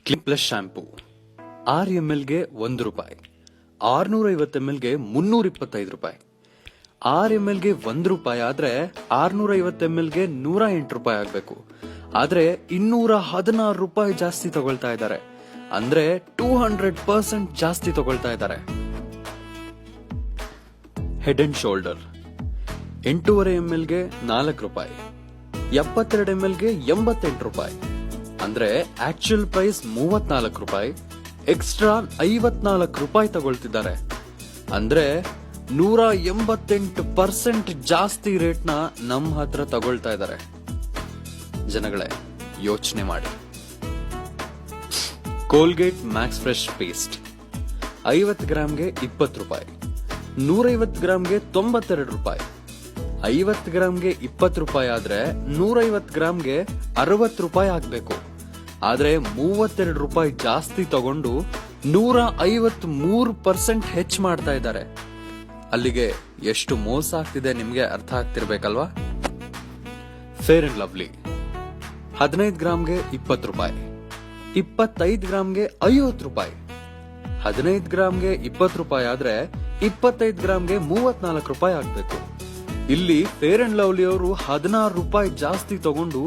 Clean plus shampoo 6 ml ಗೆ ₹1, 650 ml ಗೆ ₹325. 6 ml ಗೆ ₹1 ಆದ್ರೆ 650 ml ಗೆ ₹108 ಆಗ್ಬೇಕು. ಆದ್ರೆ ₹216 ಜಾಸ್ತಿ ತಗೊಳ್ತಾ ಇದ್ದಾರೆ. ಅಂದ್ರೆ 200% ಜಾಸ್ತಿ ತಗೊಳ್ತಾ ಇದ್ದಾರೆ. ಹೆಡ್ ಅಂಡ್ ಶೋಲ್ಡರ್ 8.5 ml ಗೆ ₹4, 72 ml ಗೆ ₹88. ಅಂದ್ರೆ ಆಕ್ಚುಯಲ್ ಪ್ರೈಸ್ ₹34, ಎಕ್ಸ್ಟ್ರಾ ₹54 ತಗೊಳ್ತಿದ್ದಾರೆ. ಅಂದ್ರೆ 188% ಜಾಸ್ತಿ ರೇಟ್ ನ ನಮ್ಮ ಹತ್ರ ತಗೊಳ್ತಾ ಇದ್ದಾರೆ. ಜನಗಳೇ, ಯೋಚನೆ ಮಾಡಿ. ಕೋಲ್ಗೇಟ್ ಮ್ಯಾಕ್ಸ್ ಫ್ರೆಶ್ ಪೇಸ್ಟ್ 50 ಗ್ರಾಮ್ಗೆ ₹20, 150 ಗ್ರಾಮ್ಗೆ ₹92, 50 ಗ್ರಾಮ್ಗೆ ₹20 ಆದ್ರೆ 150 ಗ್ರಾಮ್ಗೆ ₹60 ಆಗ್ಬೇಕು. ಆದ್ರೆ ₹32 ಜಾಸ್ತಿ ತಗೊಂಡು 153% ಹೆಚ್ಚು ಮಾಡ್ತಾ ಇದ್ದಾರೆ. ಅಲ್ಲಿಗೆ ಎಷ್ಟು ಮೋಸ ಆಗ್ತಿದೆ ನಿಮ್ಗೆ ಅರ್ಥ ಆಗ್ತಿರ್ಬೇಕಲ್ವಾ? ಫೇರ್ ಅಂಡ್ ಲವ್ಲಿ 15 ಗ್ರಾಮ್ಗೆ ₹20, 25 ಗ್ರಾಮ್ಗೆ ₹50, 15 ಗ್ರಾಮ್ಗೆ ₹20 ಆದ್ರೆ 25 ಗ್ರಾಮ್ಗೆ ₹34 ಆಗ್ಬೇಕು. ಇಲ್ಲಿ ಫೇರ್ ಅಂಡ್ ಲವ್ಲಿ ಅವರು ₹16 ಜಾಸ್ತಿ ತಗೊಂಡು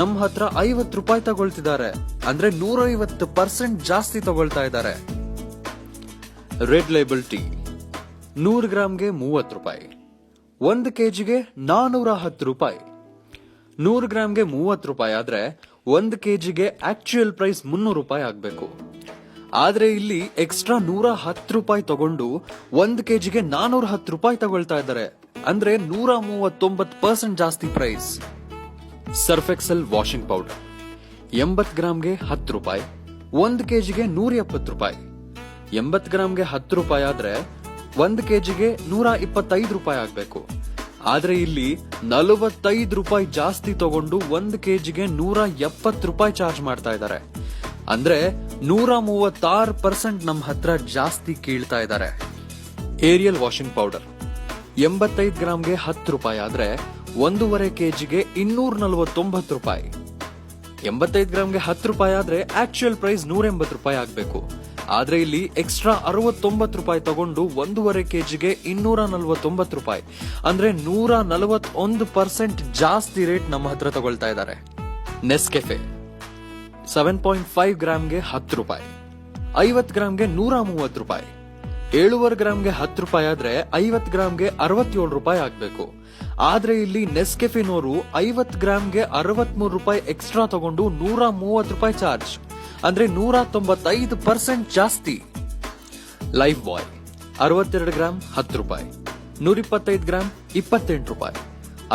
ನಮ್ಮ ಹತ್ರ ₹50 ತಗೊಳ್ತಿದ್ದಾರೆ. ಅಂದ್ರೆ 150% ಜಾಸ್ತಿ ತಗೊಳ್ತಾ ಇದ್ದಾರೆ. ರೆಡ್ ಲೇಬಲ್ ಟೀ 100 ಗ್ರಾಮ್ಗೆ ₹30, 1 ಕೆಜಿಗೆ ₹410. 100 ಗ್ರಾಮ್ಗೆ ₹30 ಆದ್ರೆ 1 ಕೆಜಿಗೆ ಆಕ್ಚುಯಲ್ ಪ್ರೈಸ್ ₹300 ಆಗ್ಬೇಕು. ಆದ್ರೆ ಇಲ್ಲಿ ಎಕ್ಸ್ಟ್ರಾ ₹110 ತಗೊಂಡು 1 ಕೆಜಿಗೆ ₹410 ತಗೊಳ್ತಾ ಇದ್ದಾರೆ. ಅಂದ್ರೆ 139% ಜಾಸ್ತಿ price. Surf excel washing powder 80 ಗ್ರಾಮ್ಗೆ ₹10, 1 ಕೆಜಿಗೆ ₹170. 80 ಗ್ರಾಮ್ಗೆ ₹10 ಆದ್ರೆ 1 ಕೆಜಿಗೆ ₹125 ಆಗ್ಬೇಕು. ಆದ್ರೆ ಇಲ್ಲಿ ₹45 ಜಾಸ್ತಿ ತಗೊಂಡು 1 ಕೆಜಿಗೆ ₹170 ಚಾರ್ಜ್ ಮಾಡ್ತಾ ಇದ್ದಾರೆ. ಅಂದ್ರೆ 136% ನಮ್ಮ ಹತ್ರ ಜಾಸ್ತಿ ಕೀಳ್ತಾ ಇದ್ದಾರೆ. ಏರಿಯಲ್ ವಾಷಿಂಗ್ ಪೌಡರ್ 85 ಗ್ರಾಮ್ಗೆ ₹10 ಆದ್ರೆ 1.5 ಕೆಜಿಗೆ ₹249. 85 ಗ್ರಾಮ್ಗೆ ₹10 ಆದ್ರೆ ಆಕ್ಚುಯಲ್ ಪ್ರೈಸ್ ₹180 ಆಗ್ಬೇಕು. ಆದ್ರೆ ಇಲ್ಲಿ ಎಕ್ಸ್ಟ್ರಾ ₹69 ತಗೊಂಡು 1.5 ಕೆಜಿಗೆ ₹249. ಅಂದ್ರೆ 141% ಜಾಸ್ತಿ ರೇಟ್ ನಮ್ಮ ಹತ್ರ ತಗೊಳ್ತಾ ಇದ್ದಾರೆ. ನೆಸ್ಕೆಫೆ 7.5 ಗ್ರಾಮ್ಗೆ ₹10, 50 ಗ್ರಾಮ್ಗೆ ₹130. 7.5 ಗ್ರಾಮ್ಗೆ ₹10 ಆದ್ರೆ 50 ಗ್ರಾಮ್ಗೆ ₹67 ಆಗ್ಬೇಕು. ಆದ್ರೆ ಇಲ್ಲಿ ನೆಸ್ಕೆಫೆನವರು 50 ಗ್ರಾಮ್ಗೆ ₹63 ಎಕ್ಸ್ಟ್ರಾ ತಗೊಂಡು ₹130 ಚಾರ್ಜ್. ಅಂದ್ರೆ 195% ಜಾಸ್ತಿ. ಲೈಫ್ ಬಾಯ್ 62 ಗ್ರಾಮ್ ₹10, 125 ಗ್ರಾಮ್ ₹28.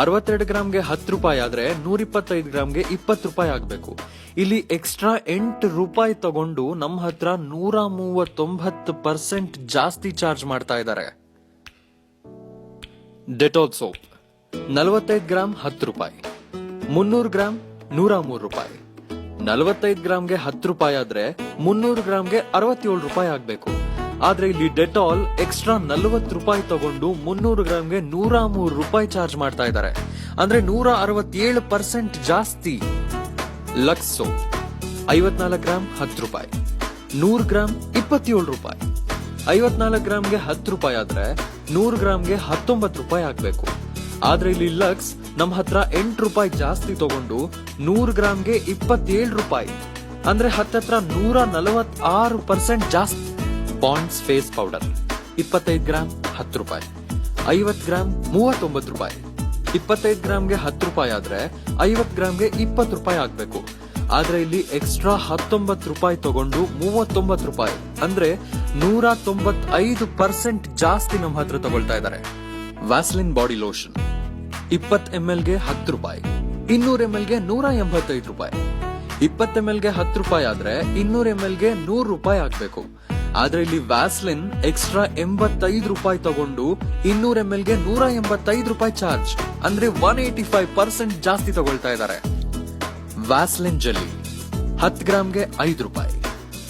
62 ಗ್ರಾಮ್ಗೆ ₹10 ಆದ್ರೆ 125 ಗ್ರಾಮ್ಗೆ ₹20 ಆಗ್ಬೇಕು. ಇಲ್ಲಿ ಎಕ್ಸ್ಟ್ರಾ ₹8 ತಗೊಂಡು ನಮ್ಮ ಹತ್ರ 139% ಜಾಸ್ತಿ ಚಾರ್ಜ್ ಮಾಡ್ತಾ ಇದ್ದಾರೆ. Dettol soap 45 gram ₹10, 300 gram ₹103. 45 ಗ್ರಾಮ್ಗೆ ₹10 ಆದ್ರೆ 300 ಗ್ರಾಮ್ಗೆ ₹67 ಆಗ್ಬೇಕು. ಆದ್ರೆ ಇಲ್ಲಿ ಡೆಟಾಲ್ ಎಕ್ಸ್ಟ್ರಾ ₹40 ತಗೊಂಡು 300 ಗ್ರಾಮ್ಗೆ ₹103 ಚಾರ್ಜ್ ಮಾಡ್ತಾ ಇದ್ದಾರೆ. ಅಂದ್ರೆ 167% ಜಾಸ್ತಿ. Lux soap 54 gram ₹10, 100 gram ₹27. 54 ಗ್ರಾಮ್ಗೆ ₹10 ಆದ್ರೆ 100 ಗ್ರಾಮ್ಗೆ ₹19 ಆಗ್ಬೇಕು. ಆದ್ರೆ ಇಲ್ಲಿ ಲಕ್ಸ್ ನಮ್ಮ ಹತ್ರ ₹8 ಜಾಸ್ತಿ ತಗೊಂಡು 100 ಗ್ರಾಮ್ಗೆ ₹27. ಅಂದ್ರೆ ಹತ್ತತ್ರ 146% ಜಾಸ್ತಿ. Ponds face powder 25 gram ₹10, 50 gram ₹39. 25 ಗ್ರಾಮ್ಗೆ ₹10 ಆದ್ರೆ 50 ಗ್ರಾಮ್ಗೆ ₹20 ಆಗ್ಬೇಕು. ಆದ್ರೆ ಇಲ್ಲಿ ಎಕ್ಸ್ಟ್ರಾ ₹19 ತಗೊಂಡು ₹39. ಅಂದ್ರೆ 195% ಜಾಸ್ತಿ ನಮ್ಮ ಹತ್ರ ತಗೊಳ್ತಾ ಇದ್ದಾರೆ. ವ್ಯಾಸ್ಲಿನ್ ಬಾಡಿ ಲೋಷನ್ 20 ml ಗೆ ₹10, 200 ml ಗೆ ₹185. 20 ml ಗೆ ₹10 ಆದ್ರೆ 200 ml ಗೆ ₹100 ಆಗ್ಬೇಕು. ಆದ್ರೆ ಇಲ್ಲಿ ವ್ಯಾಸ್ಲಿನ್ ಎಕ್ಸ್ಟ್ರಾ ₹85 ತಗೊಂಡು 200 ml ಗೆ ₹185 ಚಾರ್ಜ್. ಅಂದ್ರೆ 185% ಜಾಸ್ತಿ ತಗೊಳ್ತಾ ಇದ್ದಾರೆ. Vaseline jelly 10 ಗ್ರಾಮ್ಗೆ ₹5,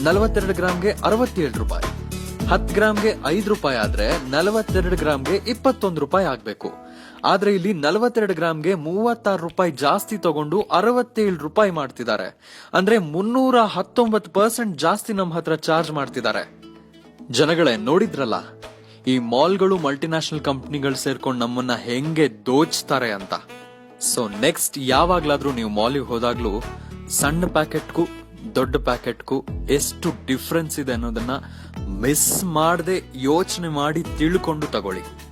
42 ಗ್ರಾಮ್ಗೆ ₹67. 10 ಗ್ರಾಮ್ಗೆ ₹5 ಆದ್ರೆ 42 ಗ್ರಾಮ್ಗೆ ₹21 ಆಗ್ಬೇಕು. ಆದ್ರೆ ಇಲ್ಲಿ 42 ಗ್ರಾಮ್ಗೆ 36 ರೂಪಾಯಿ ಜಾಸ್ತಿ ತಗೊಂಡು 67 ರೂಪಾಯಿ ಮಾಡ್ತಿದ್ದಾರೆ. ಅಂದ್ರೆ 319% ಜಾಸ್ತಿ ನಮ್ಮ ಹತ್ರ ಚಾರ್ಜ್ ಮಾಡ್ತಿದ್ದಾರೆ. ಜನಗಳೇ, ನೋಡಿದ್ರಲ್ಲ ಈ ಮಾಲ್ಗಳು ಮಲ್ಟಿನ್ಯಾಷನಲ್ ಕಂಪ್ನಿಗಳು ಸೇರ್ಕೊಂಡು ನಮ್ಮನ್ನ ಹೆಂಗೆ ದೋಚ್ತಾರೆ ಅಂತ. ಸೊ ನೆಕ್ಸ್ಟ್ ಯಾವಾಗ್ಲಾದ್ರೂ ನೀವು ಮಾಲಿಗೆ ಹೋದಾಗ್ಲೂ ಸಣ್ಣ ಪ್ಯಾಕೆಟ್ಗೂ ದೊಡ್ಡ ಪ್ಯಾಕೆಟ್ಗೂ ಎಷ್ಟು ಡಿಫ್ರೆನ್ಸ್ ಇದೆ ಅನ್ನೋದನ್ನ ಮಿಸ್ ಮಾಡದೆ ಯೋಚನೆ ಮಾಡಿ ತಿಳ್ಕೊಂಡು ತಗೊಳ್ಳಿ.